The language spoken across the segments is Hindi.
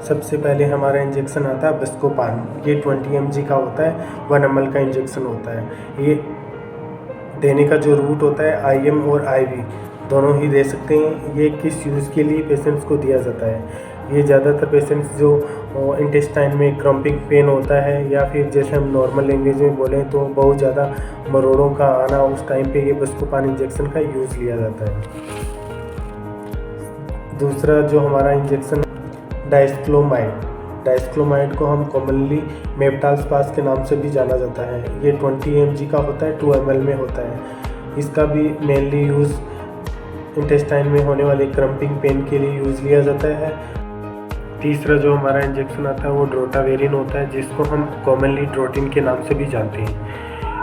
सबसे पहले हमारा इंजेक्शन आता है बिस्कोपान। ये 20 mg का होता है, 1 ml का इंजेक्शन होता है। ये देने का जो रूट होता है IM और IV दोनों ही दे सकते हैं। ये किस यूज़ के लिए पेशेंट्स को दिया जाता है? ये ज़्यादातर पेशेंट्स जो इंटेस्टाइन में क्रम्पिंग पेन होता है, या फिर जैसे हम नॉर्मल लैंग्वेज में बोलें तो बहुत ज़्यादा मरोड़ों का आना, उस टाइम पे ये बिस्कोपान इंजेक्शन का यूज़ लिया जाता है। दूसरा जो हमारा इंजेक्शन डाइस्क्लोमाइड को हम कॉमनली मेप्टाल्सपास के नाम से भी जाना जाता है। ये 20 mg का होता है, 2 ml में होता है। इसका भी मेनली यूज़ इंटेस्टाइन में होने वाले क्रम्पिंग पेन के लिए यूज़ लिया जाता है। तीसरा जो हमारा इंजेक्शन आता है वो ड्रोटावेरिन होता है, जिसको हम कॉमनली ड्रोटिन के नाम से भी जानते हैं।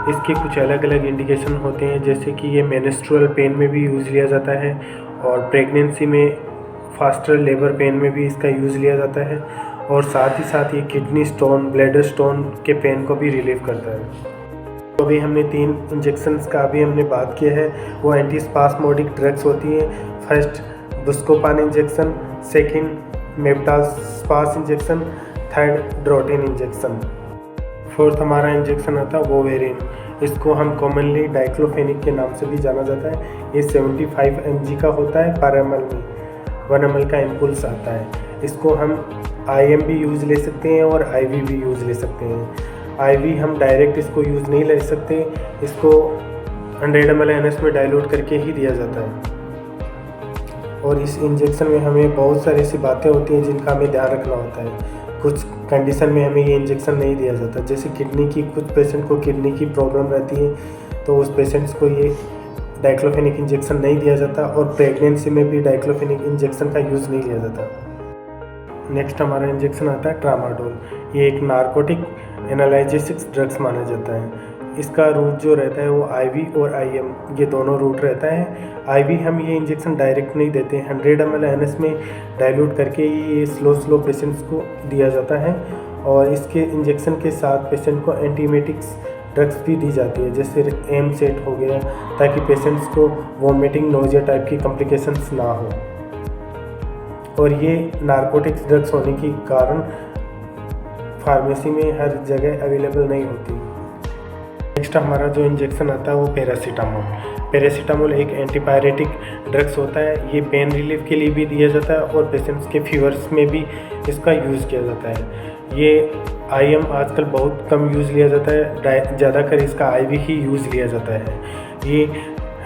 इसके कुछ अलग अलग इंडिकेशन होते हैं, जैसे कि ये मेंस्ट्रुअल पेन में भी यूज़ लिया जाता है, और प्रेगनेंसी में फास्टर लेबर पेन में भी इसका यूज़ लिया जाता है, और साथ ही साथ ये किडनी स्टोन, ब्लैडर स्टोन के पेन को भी रिलीव करता है। तो अभी हमने 3 इंजेक्शंस का अभी हमने बात किया है, वो एंटीस्पास्मोडिक ड्रग्स होती हैं। First Buscopan injection, second Meftal Spas injection, third Drotin injection. Fourth हमारा इंजेक्शन आता है वोवेरिन। इसको हम कॉमनली डाइक्लोफेनिक के नाम से भी जाना जाता है। ये 75 mg का होता है पर ml में, 1 ml का इम्पल्स आता है। इसको हम IM भी यूज़ ले सकते हैं और IV भी यूज़ ले सकते हैं। IV हम डायरेक्ट इसको यूज़ नहीं ले सकते, इसको 100 ml NS में डाइल्यूट करके ही दिया जाता है। और इस इंजेक्शन में हमें बहुत सारी ऐसी बातें होती हैं जिनका हमें ध्यान रखना होता है। कुछ कंडीशन में हमें ये इंजेक्शन नहीं दिया जाता, जैसे किडनी की, कुछ पेशेंट को किडनी की प्रॉब्लम रहती है तो उस पेशेंट्स को ये डाइक्लोफेनिक इंजेक्शन नहीं दिया जाता, और प्रेगनेंसी में भी डाइक्लोफेनिक इंजेक्शन का यूज़ नहीं लिया जाता। नेक्स्ट हमारा इंजेक्शन आता है ट्रामाडोल। ये एक नार्कोटिक एनाल्जेसिक ड्रग्स माना जाता है। इसका रूट जो रहता है वो IV और IM ये दोनों रूट रहता है। IV हम ये इंजेक्शन डायरेक्ट नहीं देते, 100 ml NS में डाइल्यूट करके ये स्लो पेशेंट्स को दिया जाता है, और इसके इंजेक्शन के साथ पेशेंट को एंटीमेटिक्स ड्रग्स भी दी जाती है, जैसे एम सेट हो गया, ताकि पेशेंट्स को वॉमिटिंग, नोजिया टाइप की कॉम्प्लिकेशंस ना हो। और ये नार्कोटिक्स ड्रग्स होने के कारण फार्मेसी में हर जगह अवेलेबल नहीं होती। नेक्स्ट हमारा जो इंजेक्शन आता है वो पैरासीटामोल एक एंटीपायरेटिक ड्रग्स होता है। ये पेन रिलीफ के लिए भी दिया जाता है, और पेशेंट्स के फीवर्स में भी इसका यूज़ किया जाता है। ये IM आजकल बहुत कम यूज़ लिया जाता है, ज़्यादातर इसका IV ही यूज़ लिया जाता है। ये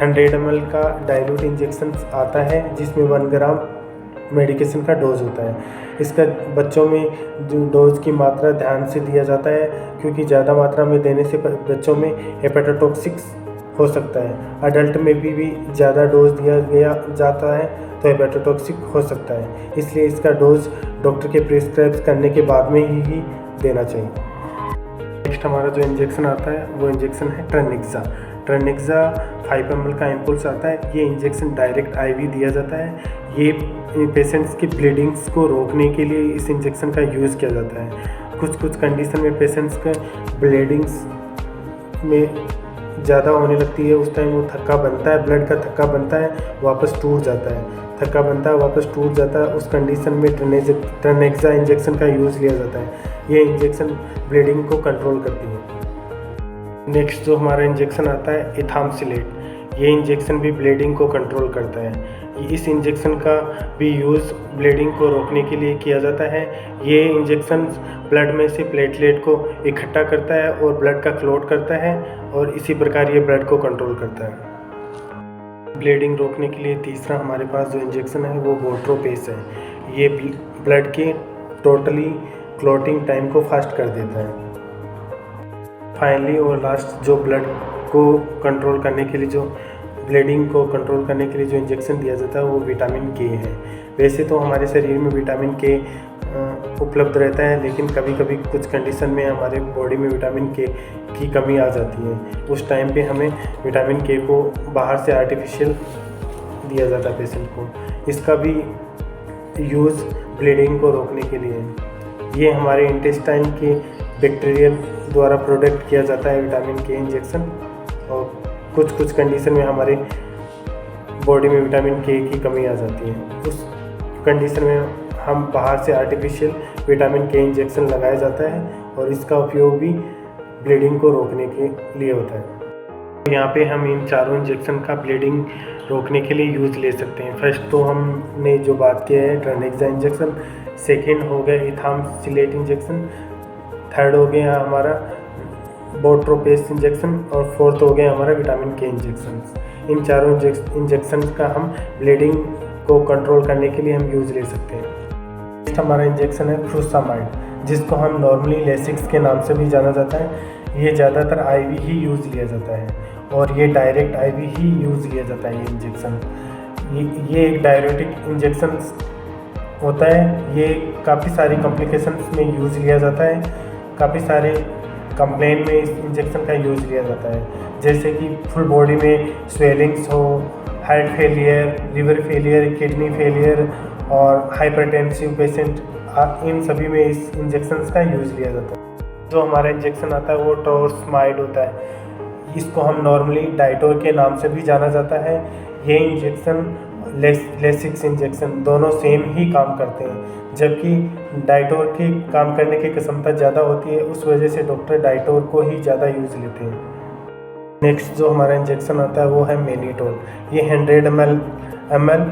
100 ml का डाइल्यूट इंजेक्शन आता है, जिसमें 1 ग्राम मेडिकेशन का डोज होता है। इसका बच्चों में जो डोज की मात्रा ध्यान से दिया जाता है, क्योंकि ज़्यादा मात्रा में देने से बच्चों में हेपेटोटॉक्सिक्स हो सकता है। अडल्ट में भी ज़्यादा डोज दिया गया जाता है तो हेपेटोटॉक्सिक हो सकता है, इसलिए इसका डोज डॉक्टर के प्रिस्क्राइब करने के बाद में ही देना चाहिए। नेक्स्ट हमारा जो इंजेक्शन आता है वो इंजेक्शन है ट्रेनेक्सा 5 ml का इम्पल्स आता है। ये इंजेक्शन डायरेक्ट IV दिया जाता है। ये पेशेंट्स की ब्लीडिंग्स को रोकने के लिए इस इंजेक्शन का यूज़ किया जाता है। कुछ कंडीशन में पेशेंट्स का ब्लीडिंग्स में ज़्यादा होने लगती है, उस टाइम वो थक्का बनता है, ब्लड का थक्का बनता है, वापस टूट जाता है, थक्का बनता है वापस टूट जाता है। उस कंडीशन में ट्रेनेक्सा इंजेक्शन का यूज़ लिया जाता है। ये इंजेक्शन ब्लीडिंग को कंट्रोल करती है। नेक्स्ट जो हमारा इंजेक्शन आता है इथामसिलेट। ये इंजेक्शन भी ब्लीडिंग को कंट्रोल करता है। इस इंजेक्शन का भी यूज़ ब्लीडिंग को रोकने के लिए किया जाता है। ये इंजेक्शन ब्लड में से प्लेटलेट को इकट्ठा करता है और ब्लड का क्लॉट करता है, और इसी प्रकार ये ब्लड को कंट्रोल करता है। ब्लीडिंग रोकने के लिए तीसरा हमारे पास जो इंजेक्शन है वो वोट्रोपेस है। ये ब्लड के टोटली क्लॉटिंग टाइम को फास्ट कर देता है। फाइनली और लास्ट जो ब्लड को कंट्रोल करने के लिए, जो ब्लीडिंग को कंट्रोल करने के लिए जो इंजेक्शन दिया जाता है वो विटामिन K है। वैसे तो हमारे शरीर में विटामिन K उपलब्ध रहता है, लेकिन कभी कभी कुछ कंडीशन में हमारे बॉडी में विटामिन K की कमी आ जाती है। उस टाइम पे हमें विटामिन K को बाहर से आर्टिफिशियल दिया जाता है पेशेंट को। इसका भी यूज़ ब्लीडिंग को रोकने के लिए है। ये हमारे इंटेस्टाइन के बैक्टीरियल द्वारा प्रोडक्ट किया जाता है विटामिन K इंजेक्शन, और कुछ कंडीशन में हमारे बॉडी में विटामिन K की कमी आ जाती है। उस कंडीशन में हम बाहर से आर्टिफिशियल विटामिन के इंजेक्शन लगाया जाता है और इसका उपयोग भी ब्लीडिंग को रोकने के लिए होता है। यहाँ पे हम इन चारों इंजेक्शन का ब्लीडिंग रोकने के लिए यूज़ ले सकते हैं। फर्स्ट तो हमने जो बात किया है ट्रांडेक्सा इंजेक्शन, सेकेंड हो गया इथामसिलेट इंजेक्शन, थर्ड हो गया हमारा बोट्रोपेस इंजेक्शन और फोर्थ हो गया हमारा विटामिन के इंजेक्शन। इन चारों इंजेक्शन का हम ब्लीडिंग को कंट्रोल करने के लिए हम यूज़ ले सकते हैं। नेक्स्ट हमारा इंजेक्शन है फ्रूसामाइड, जिसको हम नॉर्मली लेसिक्स के नाम से भी जाना जाता है। ये ज़्यादातर आईवी ही यूज़ लिया जाता है और ये डायरेक्ट आईवी ही यूज़ लिया जाता है। ये इंजेक्शन ये एक डायरेटिक इंजेक्शन होता है। ये काफ़ी सारी कॉम्प्लिकेशंस में यूज़ लिया जाता है, काफ़ी सारे कंप्लेन में इस इंजेक्शन का यूज़ लिया जाता है, जैसे कि फुल बॉडी में स्वेलिंग्स हो, heart failure, liver failure, kidney failure और हाइपरटेंसिव पेशेंट, इन सभी में इस इंजेक्शन का यूज़ लिया जाता है। जो हमारा इंजेक्शन आता है वो टोर्समाइड होता है। इसको हम नॉर्मली डाइटोर के नाम से भी जाना जाता है। ये इंजेक्शन लेसिक्स इंजेक्शन दोनों सेम ही काम करते हैं, जबकि डाइटोर की काम करने की क्षमता ज़्यादा होती है, उस वजह से डॉक्टर डाइटोर को ही ज़्यादा यूज़ लेते हैं। नेक्स्ट जो हमारा इंजेक्शन आता है वो है मेनिटोल। ये 100 ml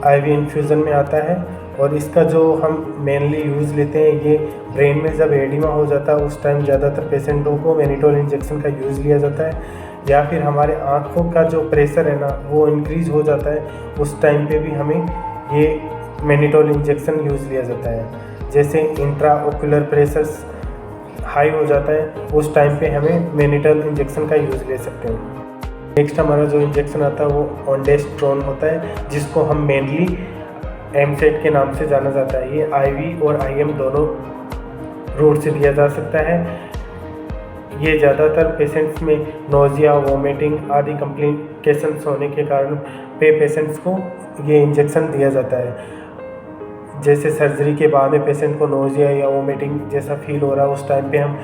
आईवी इन्फ्यूज़न में आता है और इसका जो हम मेनली यूज़ लेते हैं, ये ब्रेन में जब एडिमा हो जाता है उस टाइम ज़्यादातर पेशेंटों को मेनिटोल इंजेक्शन का यूज़ लिया जाता है, या फिर हमारे आँखों का जो प्रेशर है ना वो इंक्रीज़ हो जाता है, उस टाइम पे भी हमें ये मेनिटोल इंजेक्शन यूज़ लिया जाता है। जैसे इंट्रा ओकुलर प्रेशर हाई हो जाता है, उस टाइम पे हमें मेनिटोल इंजेक्शन का यूज़ ले सकते हैं। नेक्स्ट हमारा जो इंजेक्शन आता है वो ऑन्डेस्ट्रोन होता है, जिसको हम मेनली एमसेट के नाम से जाना जाता है। ये आईवी और आईएम दोनों रूट से दिया जा सकता है। ये ज़्यादातर पेशेंट्स में नोज़िया, वोमिटिंग आदि कॉम्प्लिकेशंस होने के कारण पेशेंट्स को ये इंजेक्शन दिया जाता है। जैसे सर्जरी के बाद में पेशेंट को नोज़िया या वोमिटिंग जैसा फील हो रहा है, उस टाइम पे हम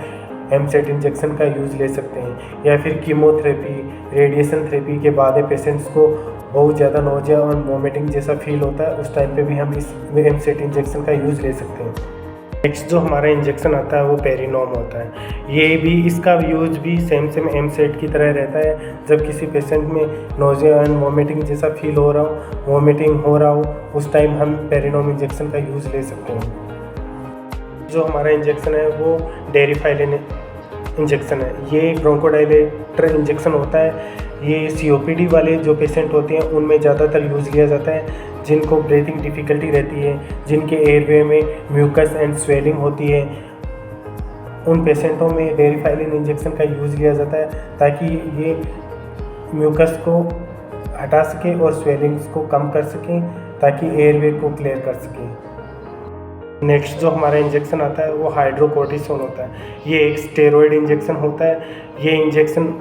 एमसेट इंजेक्शन का यूज़ ले सकते हैं। या फिर कीमोथेरेपी, रेडिएशन थेरेपी के बाद में पेशेंट्स को बहुत ज़्यादा नोज़िया और वोमिटिंग जैसा फील होता है, उस टाइम पे भी हम इस एमसेट इंजेक्शन का यूज़ ले सकते हैं। नेक्स्ट जो हमारा इंजेक्शन आता है वो पेरिनोम होता है। ये भी इसका यूज भी सेम एमसेट की तरह रहता है। जब किसी पेशेंट में नोज़िया एंड वोमिटिंग जैसा फील हो रहा हो, वोमिटिंग हो रहा हो, उस टाइम हम पेरिनोम इंजेक्शन का यूज़ ले सकते हैं। जो हमारा इंजेक्शन है वो डेरिफाइलिन इंजेक्शन है। ये ब्रोंकोडाइलेटर इंजेक्शन होता है। ये सीओपीडी वाले जो पेशेंट होते हैं उनमें ज़्यादातर यूज़ लिया जाता है, जिनको ब्रीथिंग डिफ़िकल्टी रहती है, जिनके एयरवे में म्यूकस एंड स्वेलिंग होती है, उन पेशेंटों में डेरिफाइलिन इंजेक्शन का यूज़ लिया जाता है, ताकि ये म्यूकस को हटा सके और स्वेलिंग्स को कम कर सकें, ताकि एयरवे को क्लियर कर सकें। नेक्स्ट जो हमारा इंजेक्शन आता है वो हाइड्रोकोर्टिसोन होता है। ये एक स्टेरॉयड इंजेक्शन होता है। ये इंजेक्शन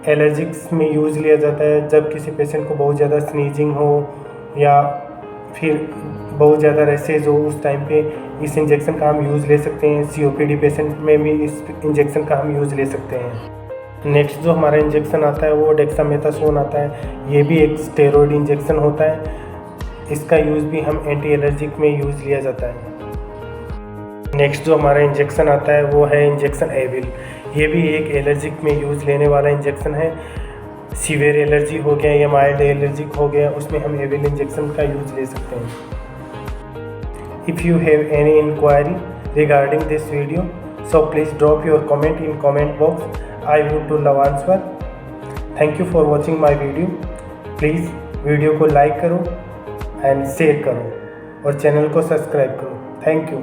एलर्जिक्स में यूज़ लिया जाता है। जब किसी पेशेंट को बहुत ज़्यादा स्नीजिंग हो या फिर बहुत ज़्यादा रैसेज हो, उस टाइम पे इस इंजेक्शन का हम यूज़ ले सकते हैं। सीओपीडी पेशेंट में भी इस इंजेक्शन का हम यूज़ ले सकते हैं। नेक्स्ट जो हमारा इंजेक्शन आता है वो डेक्सामेथासोन आता है। ये भी एक स्टेरॉयड इंजेक्शन होता है। इसका यूज़ भी हम एंटी एलर्जिक में यूज़ लिया जाता है। नेक्स्ट जो हमारा इंजेक्शन आता है वो है इंजेक्शन एविल। ये भी एक एलर्जिक में यूज़ लेने वाला इंजेक्शन है। सीवियर एलर्जी हो गया या माइल्ड एलर्जिक हो गया, उसमें हम एविल इंजेक्शन का यूज़ ले सकते हैं। If you have any inquiry regarding this video, so please drop your comment in comment box. I would to love answer. Thank you for watching my video. Please video को लाइक करो एंड शेयर करो और चैनल को सब्सक्राइब करो। Thank you.